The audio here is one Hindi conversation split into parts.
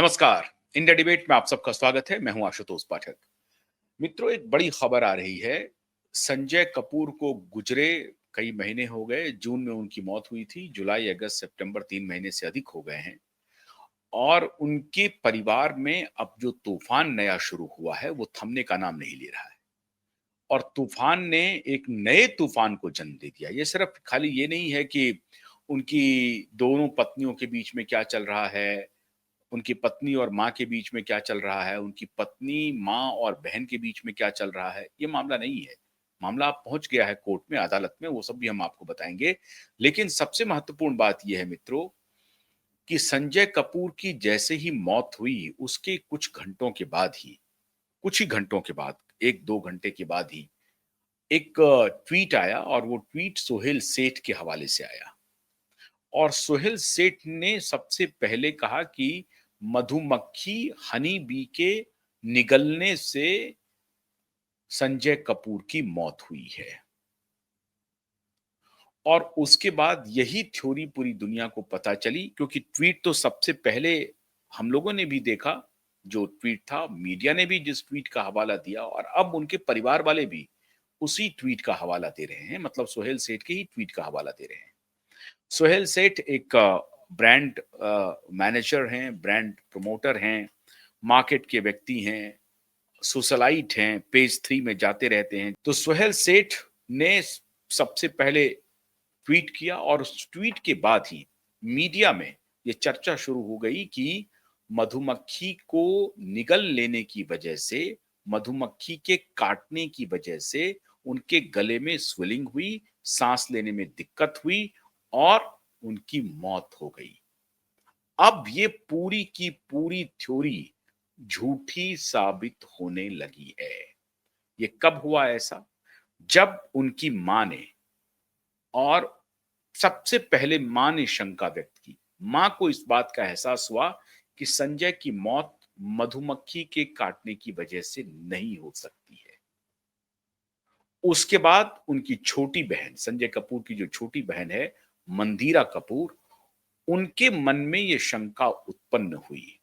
नमस्कार। इंडिया डिबेट में आप सबका स्वागत है। मैं हूं आशुतोष पाठक। मित्रों, एक बड़ी खबर आ रही है। संजय कपूर को गुजरे कई महीने हो गए। जून में उनकी मौत हुई थी। जुलाई, अगस्त, सितंबर 3 महीने से अधिक हो गए हैं और उनके परिवार में अब जो तूफान नया शुरू हुआ है वो थमने का नाम नहीं ले रहा है और तूफान ने एक नए तूफान को जन्म दे दिया। ये सिर्फ खाली ये नहीं है कि उनकी दोनों पत्नियों के बीच में क्या चल रहा है, उनकी पत्नी और माँ के बीच में क्या चल रहा है, उनकी पत्नी, माँ और बहन के बीच में क्या चल रहा है, ये मामला नहीं है। मामला अब पहुँच गया है कोर्ट में, अदालत में, वो सब भी हम आपको बताएँगे। लेकिन सबसे महत्वपूर्ण बात ये है मित्रों कि संजय कपूर की जैसे ही मौत हुई, उसके कुछ ही घंटों के बाद, 1-2 घंटे के बाद ही एक ट्वीट आया और वो ट्वीट सोहेल सेठ के हवाले से आया। और सोहेल सेठ ने सबसे पहले कहा कि मधुमक्खी हनी बी के निगलने से संजय कपूर की मौत हुई है। और उसके बाद यही थ्योरी पूरी दुनिया को पता चली, क्योंकि ट्वीट तो सबसे पहले हम लोगों ने भी देखा। जो ट्वीट था, मीडिया ने भी जिस ट्वीट का हवाला दिया और अब उनके परिवार वाले भी उसी ट्वीट का हवाला दे रहे हैं, मतलब सोहेल सेठ के ही ट्वीट का हवाला दे रहे हैं। सोहेल सेठ एक ब्रांड मैनेजर हैं, ब्रांड प्रमोटर हैं, मार्केट के व्यक्ति हैं, सोशलाइट हैं, पेज 3 में जाते रहते हैं। तो सोहेल सेठ ने सबसे पहले ट्वीट किया और उस ट्वीट के बाद ही मीडिया में ये चर्चा शुरू हो गई कि मधुमक्खी को निगल लेने की वजह से, मधुमक्खी के काटने की वजह से उनके गले में स्वेलिंग हुई, सांस लेने में दिक्कत हुई और उनकी मौत हो गई। अब ये पूरी की पूरी थ्योरी झूठी साबित होने लगी है। ये कब हुआ ऐसा? जब उनकी मां ने, और सबसे पहले मां ने शंका व्यक्त की। मां को इस बात का एहसास हुआ कि संजय की मौत मधुमक्खी के काटने की वजह से नहीं हो सकती है। उसके बाद उनकी छोटी बहन, संजय कपूर की जो छोटी बहन है, मंदीरा कपूर, उनके मन में ये शंका उत्पन्न हुई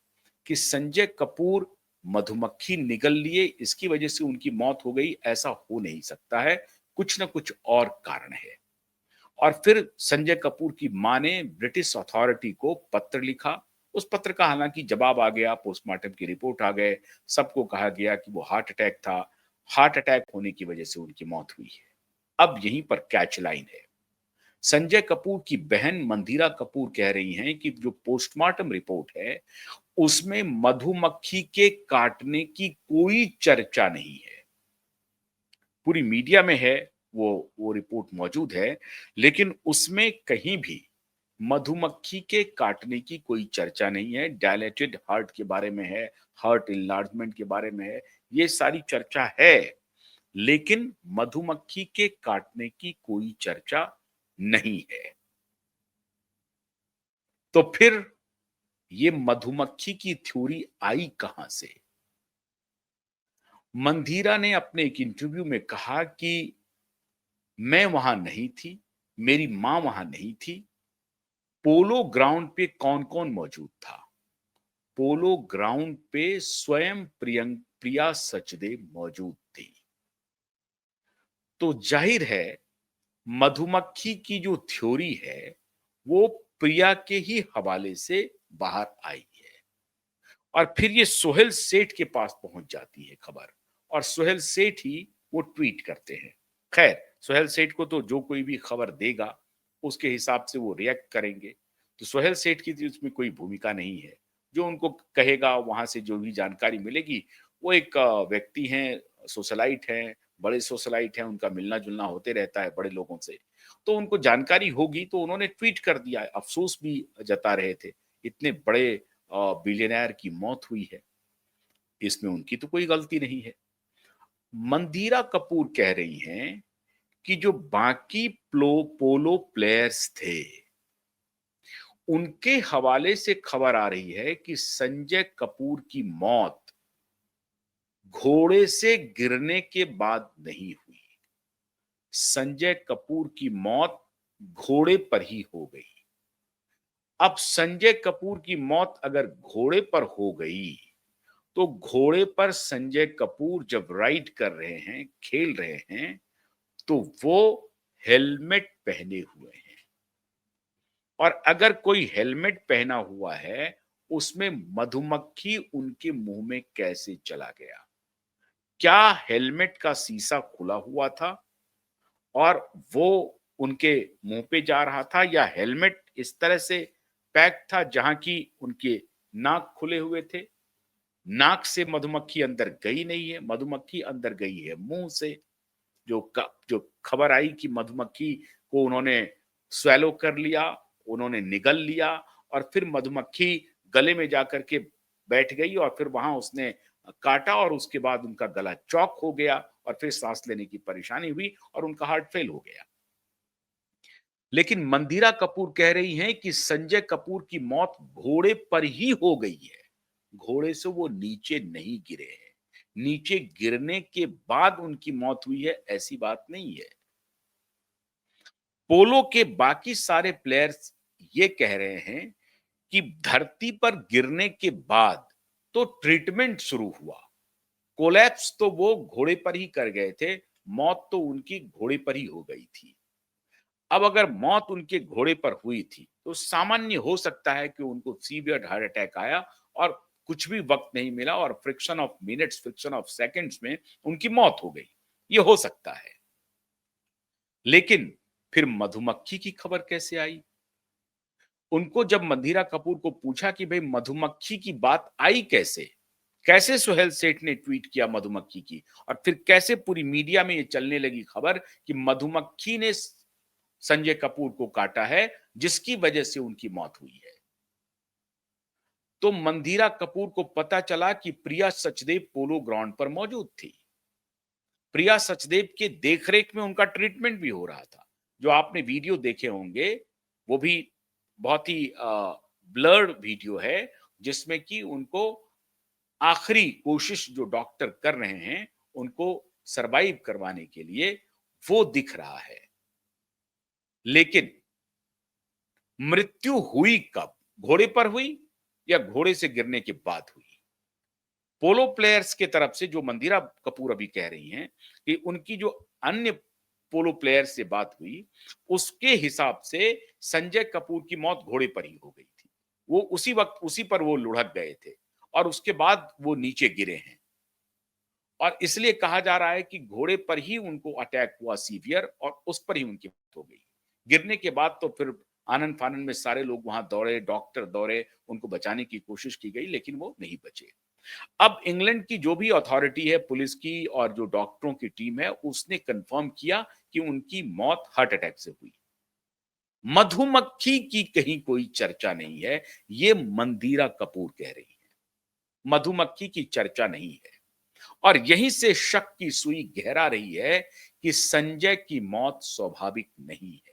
कि संजय कपूर मधुमक्खी निगल लिए, इसकी वजह से उनकी मौत हो गई, ऐसा हो नहीं सकता है, कुछ ना कुछ और कारण है। और फिर संजय कपूर की मां ने ब्रिटिश अथॉरिटी को पत्र लिखा। उस पत्र का हालांकि जवाब आ गया, पोस्टमार्टम की रिपोर्ट आ गए, सबको कहा गया कि वो हार्ट अटैक था, हार्ट अटैक होने की वजह से उनकी मौत हुई है। अब यहीं पर कैच लाइन है। संजय कपूर की बहन मंदीरा कपूर कह रही हैं कि जो पोस्टमार्टम रिपोर्ट है उसमें मधुमक्खी के काटने की कोई चर्चा नहीं है। पूरी मीडिया में है, वो रिपोर्ट मौजूद है, लेकिन उसमें कहीं भी मधुमक्खी के काटने की कोई चर्चा नहीं है। डायलेटेड हार्ट के बारे में है, हार्ट इनलार्जमेंट के बारे में है, ये सारी चर्चा है, लेकिन मधुमक्खी के काटने की कोई चर्चा नहीं है। तो फिर ये मधुमक्खी की थ्योरी आई कहां से? मंधीरा ने अपने एक इंटरव्यू में कहा कि मैं वहां नहीं थी, मेरी मां वहां नहीं थी। पोलो ग्राउंड पे कौन-कौन मौजूद था? पोलो ग्राउंड पे स्वयं प्रिया सचदेव मौजूद थी। तो जाहिर है मधुमक्खी की जो थ्योरी है वो प्रिया के ही हवाले से बाहर आई है और फिर ये सोहेल सेठ के पास पहुंच जाती है खबर और सोहेल सेठ ही वो ट्वीट करते हैं। खैर, सोहेल सेठ को तो जो कोई भी खबर देगा उसके हिसाब से वो रिएक्ट करेंगे। तो सोहेल सेठ की तो इसमें कोई भूमिका नहीं है। जो उनको कहेगा, वहां से जो भी जानकारी मिलेगी, वो एक व्यक्ति हैं, सोशलाइट हैं, बड़े सोशलाइट हैं, उनका मिलना जुलना होते रहता है बड़े लोगों से, तो उनको जानकारी होगी तो उन्होंने ट्वीट कर दिया। अफसोस भी जता रहे थे, इतने बड़े बिलियनर की मौत हुई है, इसमें उनकी तो कोई गलती नहीं है। मंदीरा कपूर कह रही हैं कि जो बाकी पोलो प्लेयर्स थे उनके हवाले से खबर आ रही है कि संजय कपूर की मौत घोड़े से गिरने के बाद नहीं हुई। संजय कपूर की मौत घोड़े पर ही हो गई। अब संजय कपूर की मौत अगर घोड़े पर हो गई, तो घोड़े पर संजय कपूर जब राइड कर रहे हैं, खेल रहे हैं, तो वो हेलमेट पहने हुए हैं। और अगर कोई हेलमेट पहना हुआ है, उसमें मधुमक्खी उनके मुंह में कैसे चला गया? क्या हेलमेट का शीशा खुला हुआ था और वो उनके मुंह पे जा रहा था, या हेलमेट इस तरह से पैक था जहां की उनके नाक खुले हुए थे? नाक से मधुमक्खी अंदर गई नहीं है, मधुमक्खी अंदर गई है मुंह से। जो खबर आई कि मधुमक्खी को उन्होंने स्वैलो कर लिया, उन्होंने निगल लिया, और फिर मधुमक्खी गले में जाकर के बैठ गई और फिर वहां उसने काटा और उसके बाद उनका गला चौक हो गया और फिर सांस लेने की परेशानी हुई और उनका हार्ट फेल हो गया। लेकिन मंदिरा कपूर कह रही हैं कि संजय कपूर की मौत घोड़े पर ही हो गई है। घोड़े से वो नीचे नहीं गिरे हैं। नीचे गिरने के बाद उनकी मौत हुई है, ऐसी बात नहीं है। पोलो के बाकी सारे प्लेयर्स ये कह रहे हैं कि धरती पर गिरने के बाद तो ट्रीटमेंट शुरू हुआ। कोलैप्स तो वो घोड़े पर ही कर गए थे, मौत तो उनकी घोड़े पर ही हो गई थी। अब अगर मौत उनके घोड़े पर हुई थी, तो सामान्य हो सकता है कि उनको सीवियर हार्ट अटैक आया और कुछ भी वक्त नहीं मिला और friction of minutes, friction of seconds में उनकी मौत हो गई। ये हो सकता है। लेकिन फिर मधुमक्खी की खबर कैसे आई? उनको जब मंदिरा कपूर को पूछा कि भाई मधुमक्खी की बात आई कैसे? कैसे सुहेल सेठ ने ट्वीट किया मधुमक्खी की, और फिर कैसे पूरी मीडिया में ये चलने लगी खबर कि मधुमक्खी ने संजय कपूर को काटा है, जिसकी वजह से उनकी मौत हुई है। तो मंदिरा कपूर को पता चला कि प्रिया सचदेव पोलो ग्राउंड पर मौजूद थी। प्रिया सचदेव के देखरेख में उनका ट्रीटमेंट भी हो रहा था। जो आपने वीडियो देखे होंगे, वो भी बहुत ही ब्लर्ड वीडियो है, जिसमें कि उनको आखिरी कोशिश जो डॉक्टर कर रहे हैं, उनको सर्वाइव करवाने के लिए, वो दिख रहा है। लेकिन मृत्यु हुई कब? घोड़े पर हुई या घोड़े से गिरने के बाद हुई? पोलो प्लेयर्स की तरफ से जो मंदिरा कपूर अभी कह रही हैं कि उनकी जो अन्य पोलो प्लेयर से बात हुई, उसके हिसाब से संजय कपूर की मौत घोड़े पर ही हो गई थी। वो उसी वक्त उसी पर वो लुढ़क गए थे और उसके बाद वो नीचे गिरे हैं। और इसलिए कहा जा रहा है कि घोड़े पर ही उनको अटैक हुआ सीवियर और उस पर ही उनकी मौत हो गई। गिरने के बाद तो फिर आनन-फानन में सारे लोग वहां दौड़े, डॉक्टर दौड़े, उनको बचाने की कोशिश की गई, लेकिन वो नहीं बचे। अब इंग्लैंड की जो भी अथॉरिटी है, पुलिस की और जो डॉक्टरों की टीम है, उसने कंफर्म किया कि उनकी मौत हार्ट अटैक से हुई। मधुमक्खी की कहीं कोई चर्चा नहीं है, ये मंदिरा कपूर कह रही है। मधुमक्खी की चर्चा नहीं है। और यहीं से शक की सुई गहरा रही है कि संजय की मौत स्वाभाविक नहीं है।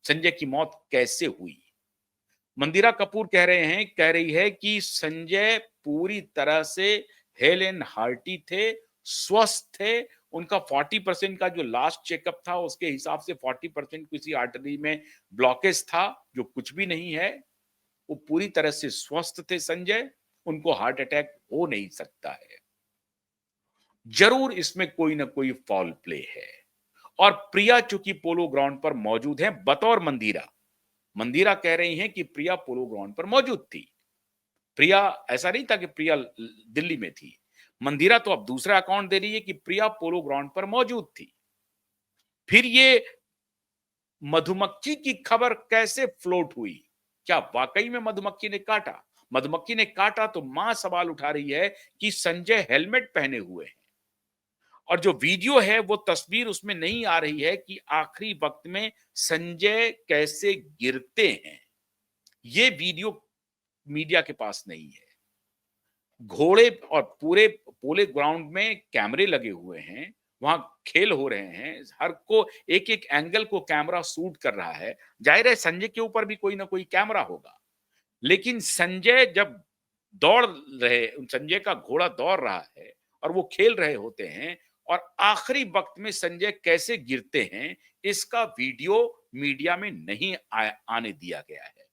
संजय की मौत कैसे हुई? मंदिरा कपूर कह रही है कि संजय पूरी तरह से हेल एंड हार्टी थे, स्वस्थ थे। उनका 40% का जो लास्ट चेकअप था, उसके हिसाब से 40% किसी आर्टरी में ब्लॉकेज था, जो कुछ भी नहीं है। वो पूरी तरह से स्वस्थ थे संजय, उनको हार्ट अटैक हो नहीं सकता है। जरूर इसमें कोई ना कोई फॉल प्ले है। और प्रिया चूंकि पोलो ग्राउंड पर मौजूद है बतौर मंदिरा, मंदिरा कह रही हैं कि प्रिया पोलो ग्राउंड पर मौजूद थी। प्रिया, ऐसा नहीं था कि प्रिया दिल्ली में थी। मंदिरा तो अब दूसरा अकाउंट दे रही है कि प्रिया पोलो ग्राउंड पर मौजूद थी। फिर ये मधुमक्खी की खबर कैसे फ्लोट हुई? क्या वाकई में मधुमक्खी ने काटा? मधुमक्खी ने काटा तो मां सवाल उठा रही है कि संजय हेलमेट पहने हुए हैं। और जो वीडियो है, वो तस्वीर उसमें नहीं आ रही है कि आखिरी वक्त में संजय कैसे गिरते हैं। ये वीडियो मीडिया के पास नहीं है। घोड़े और पूरे पोले ग्राउंड में कैमरे लगे हुए हैं, वहां खेल हो रहे हैं, हर को एक एक एंगल को कैमरा शूट कर रहा है। जाहिर है संजय के ऊपर भी कोई ना कोई कैमरा होगा। लेकिन संजय जब दौड़ रहे, संजय का घोड़ा दौड़ रहा है और वो खेल रहे होते हैं, और आखिरी वक्त में संजय कैसे गिरते हैं, इसका वीडियो मीडिया में नहीं आने दिया गया है।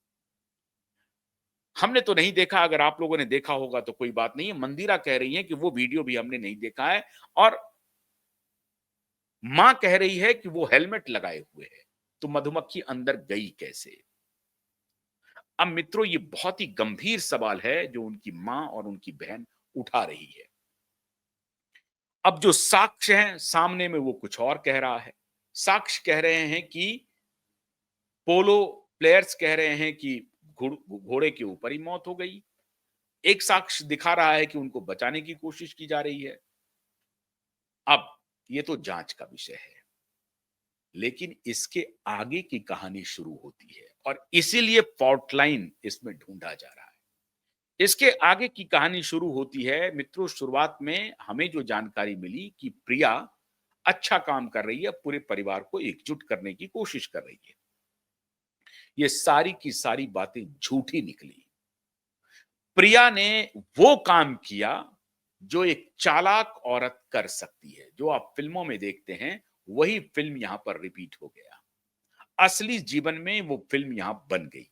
हमने तो नहीं देखा, अगर आप लोगों ने देखा होगा तो कोई बात नहीं है। मंदिरा कह रही हैं कि वो वीडियो भी हमने नहीं देखा है और मां कह रही है कि वो हेलमेट लगाए हुए है। तो मधुमक्खी अंदर गई कैसे? अब मित्रों, ये बहुत ही गंभीर सवाल है जो उनकी मां और उनकी बहन उठा रही है। अब जो साक्ष्य हैं सामने में वो कुछ और कह रहा है। साक्ष्य कह रहे हैं कि पोलो प्लेयर्स कह रहे हैं कि घोड़े के ऊपर ही मौत हो गई। एक साक्ष्य दिखा रहा है कि उनको बचाने की कोशिश की जा रही है। अब ये तो जांच का विषय है, लेकिन इसके आगे की कहानी शुरू होती है और इसीलिए फॉल्ट लाइन इसमें ढूंढा जा रहा है। इसके आगे की कहानी शुरू होती है मित्रों, शुरुआत में हमें जो जानकारी मिली कि प्रिया अच्छा काम कर रही है, पूरे परिवार को एकजुट करने की कोशिश कर रही है। ये सारी की सारी बातें झूठी निकली। प्रिया ने वो काम किया जो एक चालाक औरत कर सकती है। जो आप फिल्मों में देखते हैं, वही फिल्म यहां पर रिपीट हो गया। असली जीवन में वो फिल्म यहां बन गई।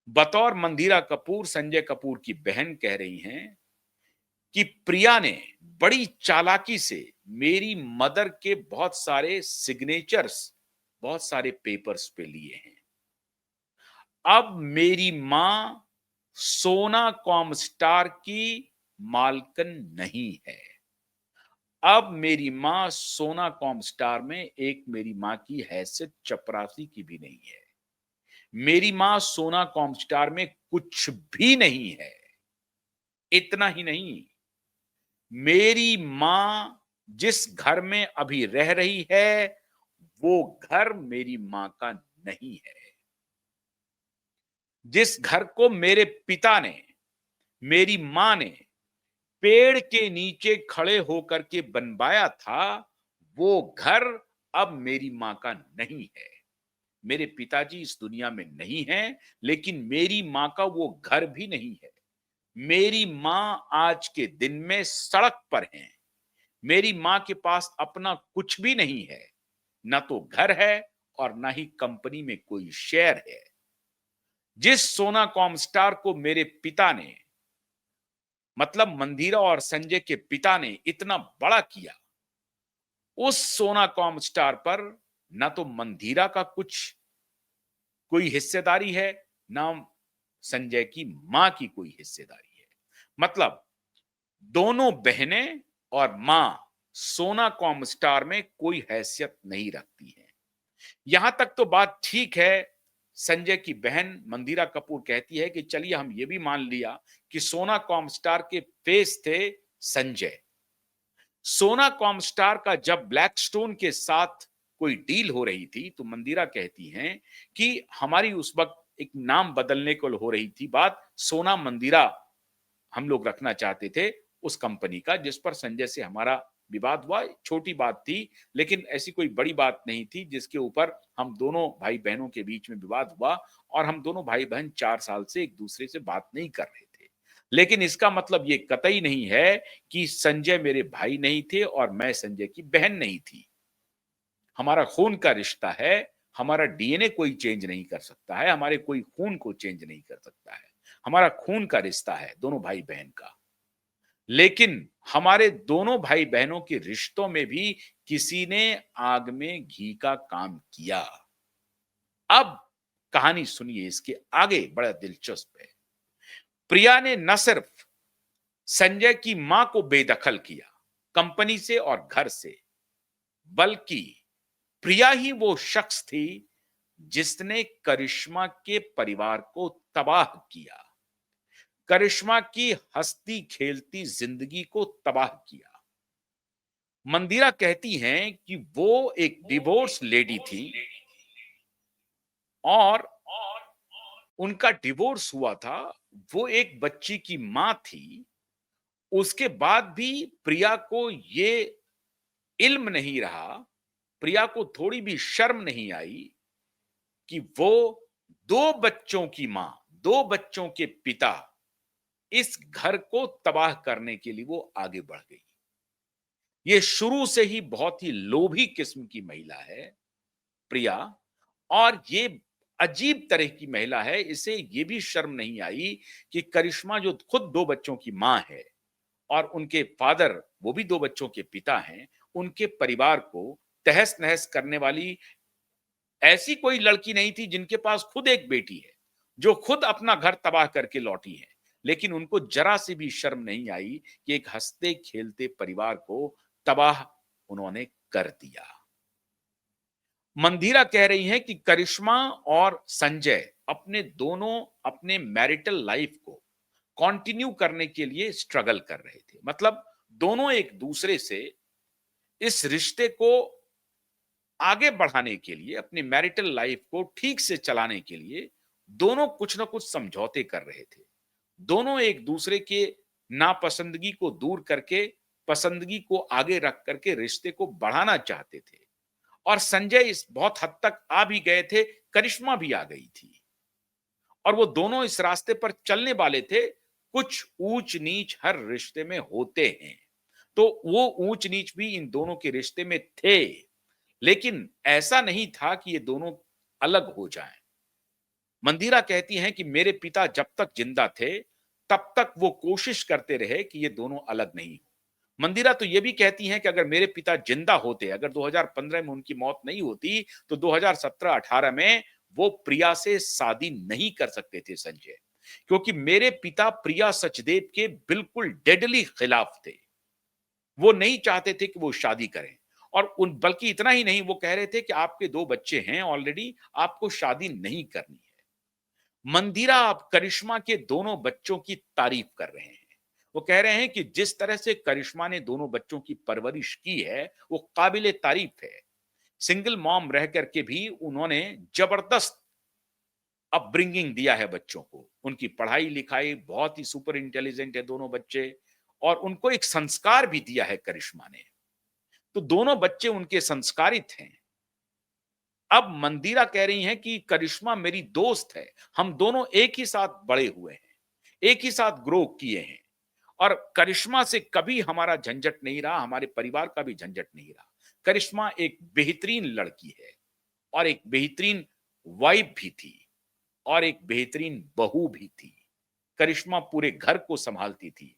बतौर मंदिरा कपूर, संजय कपूर की बहन कह रही हैं कि प्रिया ने बड़ी चालाकी से मेरी मदर के बहुत सारे सिग्नेचर्स, बहुत सारे पेपर्स पे लिए हैं। अब मेरी मां सोना कॉमस्टार की मालकिन नहीं है। अब मेरी मां सोना कॉमस्टार में एक मेरी मां की हैसियत चपरासी की भी नहीं है। मेरी मां सोना कॉमस्टार में कुछ भी नहीं है। इतना ही नहीं, मेरी मां जिस घर में अभी रह रही है, वो घर मेरी मां का नहीं है। जिस घर को मेरे पिता ने, मेरी मां ने पेड़ के नीचे खड़े होकर के बनवाया था, वो घर अब मेरी मां का नहीं है। मेरे पिताजी इस दुनिया में नहीं हैं, लेकिन मेरी मां का वो घर भी नहीं है। मेरी मां आज के दिन में सड़क पर हैं। मेरी मां के पास अपना कुछ भी नहीं है। ना तो घर है और ना ही कंपनी में कोई शेयर है। जिस सोना कॉमस्टार को मेरे पिता ने, मतलब मंदिरा और संजय के पिता ने इतना बड़ा किया, उस सोना कॉमस्टार पर ना तो मंदिरा का कुछ कोई हिस्सेदारी है, ना संजय की मां की कोई हिस्सेदारी है। मतलब दोनों बहनें और मां सोना कॉमस्टार में कोई हैसियत नहीं रखती हैं। यहां तक तो बात ठीक है। संजय की बहन मंदिरा कपूर कहती है कि चलिए हम ये भी मान लिया कि सोना कॉमस्टार के फेस थे संजय। सोना कॉमस्टार का जब ब्लैकस्टोन के साथ कोई डील हो रही थी, तो मंदिरा कहती हैं कि हमारी उस वक्त एक नाम बदलने को हो रही थी बात, सोना मंदिरा हम लोग रखना चाहते थे उस कंपनी का, जिस पर संजय से हमारा विवाद हुआ। छोटी बात थी, लेकिन ऐसी कोई बड़ी बात नहीं थी जिसके ऊपर हम दोनों भाई बहनों के बीच में विवाद हुआ। और हम दोनों भाई बहन 4 साल से एक दूसरे से बात नहीं कर रहे थे। लेकिन इसका मतलब ये कतई नहीं है कि संजय मेरे भाई नहीं थे और मैं संजय की बहन नहीं थी। हमारा खून का रिश्ता है। हमारा डीएनए कोई चेंज नहीं कर सकता है, हमारे कोई खून को चेंज नहीं कर सकता है। हमारा खून का रिश्ता है दोनों भाई बहन का। लेकिन हमारे दोनों भाई बहनों के रिश्तों में भी किसी ने आग में घी का काम किया। अब कहानी सुनिए, इसके आगे बड़ा दिलचस्प है। प्रिया ने न सिर्फ संजय की मां को बेदखल किया कंपनी से और घर से, बल्कि प्रिया ही वो शख्स थी जिसने करिश्मा के परिवार को तबाह किया, करिश्मा की हंसती खेलती जिंदगी को तबाह किया। मंदिरा कहती हैं कि वो एक डिवोर्स लेडी थी और उनका डिवोर्स हुआ था। वो एक बच्ची की मां थी। उसके बाद भी प्रिया को ये इल्म नहीं रहा, प्रिया को थोड़ी भी शर्म नहीं आई कि वो दो बच्चों की मां, दो बच्चों के पिता, इस घर को तबाह करने के लिए वो आगे बढ़ गई। ये शुरू से ही बहुत ही लोभी किस्म की महिला है प्रिया। और ये अजीब तरह की महिला है, इसे ये भी शर्म नहीं आई कि करिश्मा जो खुद 2 बच्चों की माँ है और उनके फादर वो भी 2 बच्चों के पिता हैं, उनके परिवार को तहस-नहस करने वाली ऐसी कोई लड़की नहीं थी जिनके पास खुद एक बेटी है, जो खुद अपना घर तबाह करके लौटी है। लेकिन उनको ज़रा-सी भी शर्म नहीं आई कि एक हँसते-खेलते परिवार को तबाह उन्होंने कर दिया। मंदिरा कह रही हैं कि करिश्मा और संजय अपने मैरिटल लाइफ को कंटिन्यू करने के लिए स्ट्रगल कर रहे थे। मतलब दोनों एक दूसरे से इस रिश्ते को आगे बढ़ाने के लिए, अपनी मैरिटल लाइफ को ठीक से चलाने के लिए दोनों कुछ ना कुछ समझौते कर रहे थे। दोनों एक दूसरे के नापसंदगी को दूर करके, पसंदगी को आगे रख करके रिश्ते को बढ़ाना चाहते थे। और संजय इस बहुत हद तक आ भी गए थे, करिश्मा भी आ गई थी। और वो दोनों इस रास्ते पर चलने वाले थे। कुछ ऊंच-नीच हर रिश्ते में होते हैं। तो वो ऊंच-नीच भी इन दोनों के रिश्ते में थे। लेकिन ऐसा नहीं था कि ये दोनों अलग हो जाएं। मंदिरा कहती हैं कि मेरे पिता जब तक जिंदा थे, तब तक वो कोशिश करते रहे कि ये दोनों अलग नहीं हो। मंदिरा तो ये भी कहती हैं कि अगर मेरे पिता जिंदा होते, अगर 2015 में उनकी मौत नहीं होती, तो 2017-18 में वो प्रिया से शादी नहीं कर सकते थे संजय। क्योंकि मेरे पिता प्रिया सचदेव के बिल्कुल डेडली खिलाफ थे। वो नहीं चाहते थे कि वो शादी करें। और उन बल्कि इतना ही नहीं, वो कह रहे थे कि आपके 2 बच्चे हैं ऑलरेडी, आपको शादी नहीं करनी है। मंदिरा अब करिश्मा के दोनों बच्चों की तारीफ कर रहे हैं। वो कह रहे हैं कि जिस तरह से करिश्मा ने दोनों बच्चों की परवरिश की है, वो काबिले तारीफ है। सिंगल मॉम रह करके भी उन्होंने जबरदस्त अपब्रिंगिंग दिया है बच्चों को। उनकी पढ़ाई-लिखाई बहुत ही सुपर इंटेलिजेंट है दोनों बच्चे, और उनको एक संस्कार भी दिया है करिश्मा ने। तो दोनों बच्चे उनके संस्कारित हैं। अब मंदिरा कह रही हैं कि करिश्मा मेरी दोस्त है। हम दोनों एक ही साथ बड़े हुए हैं, एक ही साथ ग्रो किए हैं, और करिश्मा से कभी हमारा झंझट नहीं रहा, हमारे परिवार का भी झंझट नहीं रहा। करिश्मा एक बेहतरीन लड़की है, और एक बेहतरीन वाइफ भी थी, और एक बेहतरीन बहू भी थी। करिश्मा पूरे घर को संभालती थी।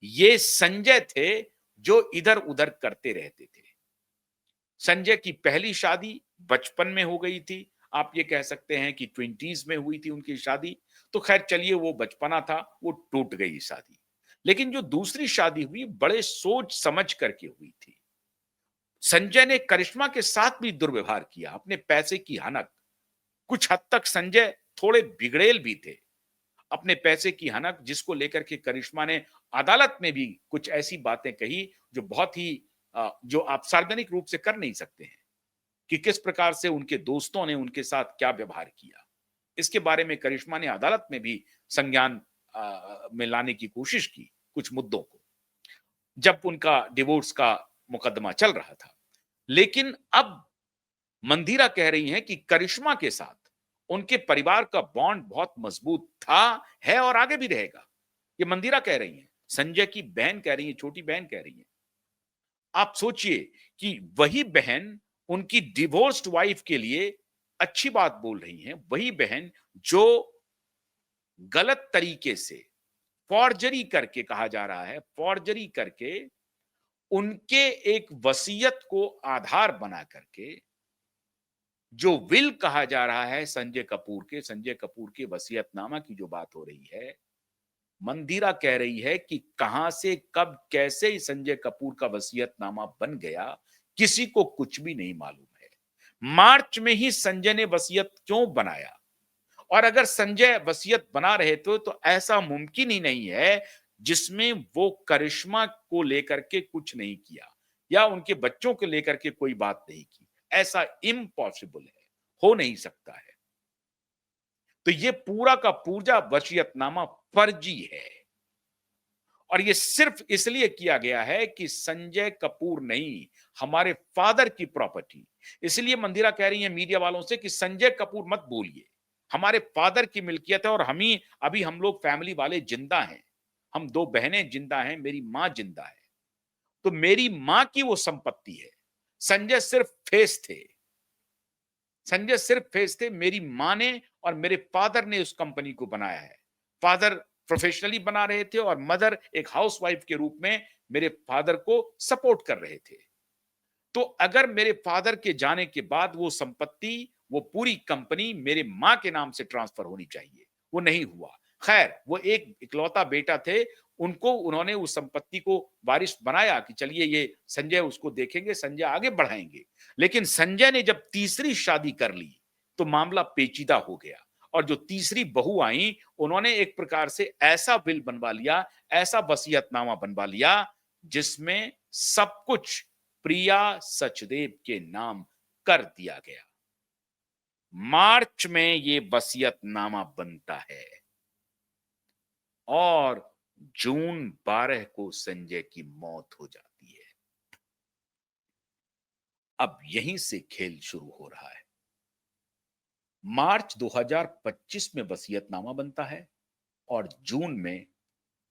ये संजय थे जो इधर-उधर करते रहते थे। संजय की पहली शादी बचपन में हो गई थी। आप ये कह सकते हैं कि 20s में हुई थी उनकी शादी। तो खैर चलिए, वो बचपना था, वो टूट गई शादी। लेकिन जो दूसरी शादी हुई, बड़े सोच समझ करके हुई थी। संजय ने करिश्मा के साथ भी दुर्व्यवहार किया, अपने पैसे की हनक। कुछ हद तक संजय थोड़े बिगड़ैल भी थे। अपने पैसे की हनक, जिसको लेकर के करिश्मा ने अदालत में भी कुछ ऐसी बातें कही जो बहुत ही जो आप सार्वजनिक रूप से कर नहीं सकते हैं, कि किस प्रकार से उनके दोस्तों ने उनके साथ क्या व्यवहार किया। इसके बारे में करिश्मा ने अदालत में भी संज्ञान में लाने की कोशिश की, कुछ मुद्दों को, जब उनका डिवोर्स का मुकदमा चल रहा था। लेकिन अब मंदिरा कह रही हैं कि करिश्मा के साथ उनके परिवार का बॉन्ड बहुत मजबूत था, है और आगे भी रहेगा। ये मंदिरा कह रही हैं। संजय की बहन कह रही हैं, छोटी बहन कह रही हैं। आप सोचिए कि वही बहन उनकी डिवोर्स्ड वाइफ के लिए अच्छी बात बोल रही हैं, वही बहन जो गलत तरीके से फॉर्जरी करके, कहा जा रहा है, फॉर्जरी करके उनके एक वसीयत को आधार बना करके, जो विल कहा जा रहा है संजय कपूर के वसीयतनामा की जो बात हो रही है, मंदिरा कह रही है कि कहां से, कब, कैसे संजय कपूर का वसीयतनामा बन गया, किसी को कुछ भी नहीं मालूम है। मार्च में ही संजय ने वसीयत क्यों बनाया? और अगर संजय वसीयत बना रहे तो ऐसा मुमकिन ही नहीं है जिसमें वो करिश्मा को लेकर के कुछ नहीं किया, या उनके बच्चों को लेकर के कोई बात नहीं की। ऐसा इम्पॉसिबल है, हो नहीं सकता है। तो ये पूरा का पूरा वसीयतनामा फर्जी है, और ये सिर्फ इसलिए किया गया है कि संजय कपूर नहीं, हमारे फादर की प्रॉपर्टी। इसलिए मंदिरा कह रही है मीडिया वालों से कि संजय कपूर मत बोलिए, हमारे फादर की मिल्कियत है, और अभी हम लोग फैमिली वाले जिंदा हैं। हम 2 बहनें जिंदा हैं, मेरी मां जिंदा है। तो मेरी मां की वो संपत्ति है। संजय सिर्फ फेस थे। संजय सिर्फ फेस थे, मेरी माँ ने और मेरे फादर ने उस कंपनी को बनाया है। फादर प्रोफेशनली बना रहे थे और मदर एक हाउसवाइफ के रूप में मेरे फादर को सपोर्ट कर रहे थे। तो अगर मेरे फादर के जाने के बाद वो संपत्ति, वो पूरी कंपनी मेरे माँ के नाम से ट्रांसफर होनी चाहिए, वो नहीं हुआ। खैर, वो एक इकलौता बेटा थे, उनको उन्होंने उस संपत्ति को वारिस बनाया कि चलिए ये संजय उसको देखेंगे, संजय आगे बढ़ाएँगे। लेकिन संजय ने जब तीसरी शादी कर ली, तो मामला पेचीदा हो गया और जो तीसरी बहू आई, उन्होंने एक प्रकार से ऐसा विल बनवा लिया, ऐसा वसीयतनामा बनवा लिया, जिसमें सब कुछ प्रिया सचदेव के नाम कर दिया गया। मार्च में ये वसीयतनामा बनता है और जून 12 को संजय की मौत हो जाती है। अब यहीं से खेल शुरू हो रहा है। मार्च 2025 में वसीयतनामा बनता है और जून में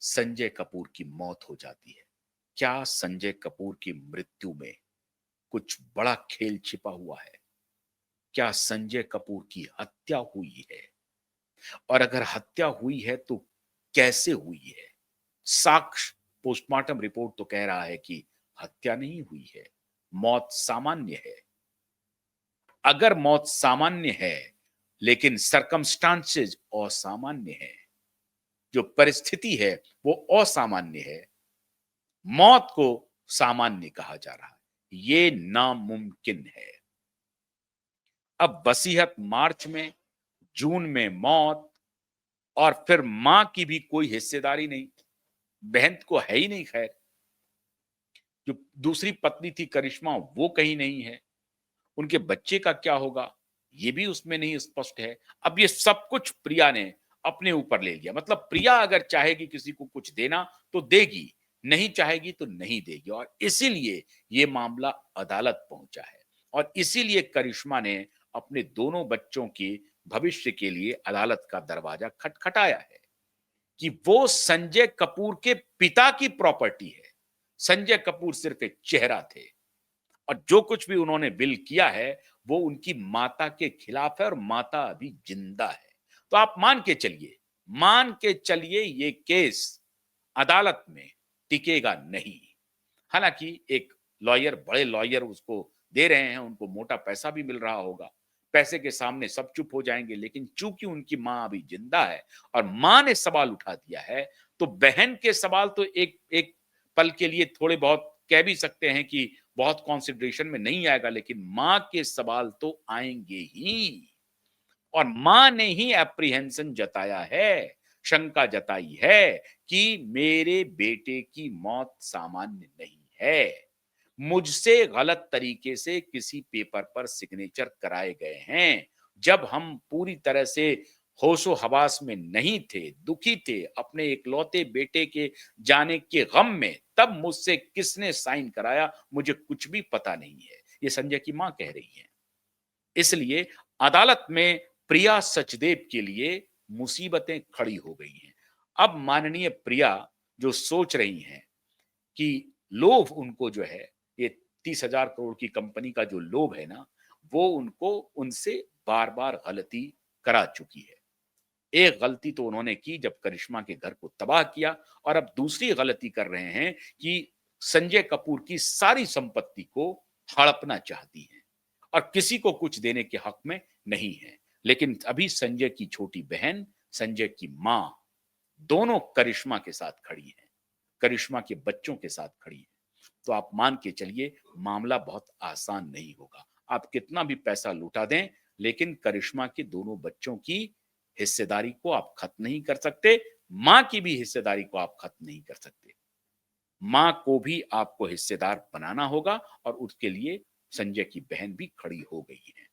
संजय कपूर की मौत हो जाती है। क्या संजय कपूर की मृत्यु में कुछ बड़ा खेल छिपा हुआ है? क्या संजय कपूर की हत्या हुई है? और अगर हत्या हुई है तो कैसे हुई है? साक्ष्य पोस्टमार्टम रिपोर्ट तो कह रहा है कि हत्या नहीं हुई है, मौत सामान्य है। अगर मौत सामान्य है, लेकिन सर्कमस्टांसेस असामान्य है, जो परिस्थिति है वो असामान्य है, मौत को सामान्य कहा जा रहा है, ये नामुमकिन है। अब वसीयत मार्च में, जून में मौत और फिर मां की भी कोई हिस्सेदारी नहीं, बहन को है ही नहीं। खैर, जो दूसरी पत्नी थी करिश्मा, वो कहीं नहीं है, उनके बच्चे का क्या होगा, ये भी उसमें नहीं स्पष्ट है। अब ये सब कुछ प्रिया ने अपने ऊपर ले लिया। मतलब प्रिया अगर चाहेगी किसी को कुछ देना तो देगी, नहीं चाहेगी तो नहीं देगी, और इसीलिए ये मामला अदालत पहुंचा है और इसीलिए करिश्मा ने अपने दोनों बच्चों के भविष्य के लिए अदालत का दरवाजा खटखटाया है कि वो संजय कपूर के पिता की प्रॉपर्टी है। संजय कपूर सिर्फ एक चेहरा थे और जो कुछ भी उन्होंने विल किया है वो उनकी माता के खिलाफ है और माता अभी जिंदा है। तो आप मान के चलिए ये केस अदालत में टिकेगा नहीं। हालांकि एक लॉयर, बड़े लॉयर उसको दे रहे हैं, उनको मोटा पैसा भी मिल रहा होगा, पैसे के सामने सब चुप हो जाएंगे, लेकिन चूंकि उनकी मां अभी जिंदा है और मां ने सवाल उठा दिया है, तो बहन के सवाल तो एक एक पल के लिए थोड़े बहुत कह भी सकते हैं कि बहुत कंसिडरेशन में नहीं आएगा, लेकिन मां के सवाल तो आएंगे ही। और मां ने ही एप्रीहेंशन जताया है, शंका जताई है कि मेरे बेटे की मौत सामान्य नहीं है, मुझसे गलत तरीके से किसी पेपर पर सिग्नेचर कराए गए हैं। जब हम पूरी तरह से होशो हवास में नहीं थे, दुखी थे अपने इकलौते बेटे के जाने के गम में, तब मुझसे किसने साइन कराया मुझे कुछ भी पता नहीं है, ये संजय की मां कह रही है। इसलिए अदालत में प्रिया सचदेव के लिए मुसीबतें खड़ी हो गई हैं। अब माननीय प्रिया जो सोच रही हैं कि लोभ उनको जो है, ये 30,000 करोड़ की कंपनी का जो लोभ है ना, वो उनको उनसे बार-बार गलती करा चुकी है। एक गलती तो उन्होंने की जब करिश्मा के घर को तबाह किया, और अब दूसरी गलती कर रहे हैं कि संजय कपूर की सारी संपत्ति को हड़पना चाहती हैं और किसी को कुछ देने के हक में नहीं है। लेकिन अभी संजय की छोटी बहन, संजय की मां, दोनों करिश्मा के साथ खड़ी हैं, करिश्मा के बच्चों के साथ खड़ी हैं। तो आप मान के चलिए मामला बहुत आसान नहीं होगा। आप कितना भी पैसा लुटा दें, लेकिन करिश्मा के दोनों बच्चों की हिस्सेदारी को आप खत्म नहीं कर सकते, मां की भी हिस्सेदारी को आप खत्म नहीं कर सकते। मां को भी आपको हिस्सेदार बनाना होगा और उसके लिए संजय की बहन भी खड़ी हो गई है।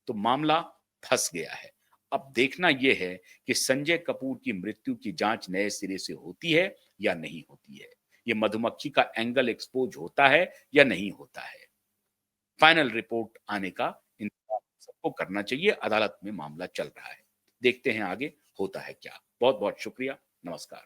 तो मामला फंस गया है। अब देखना यह है कि संजय कपूर की मृत्यु की जांच नए सिरे से होती है या नहीं होती है। ये मधुमक्खी का एंगल एक्सपोज होता है या नहीं होता है। फाइनल रिपोर्ट आने का इंतजार सबको करना चाहिए। अदालत में मामला चल रहा है। देखते हैं आगे होता है क्या। बहुत-बहुत शुक्रिया। नमस्कार।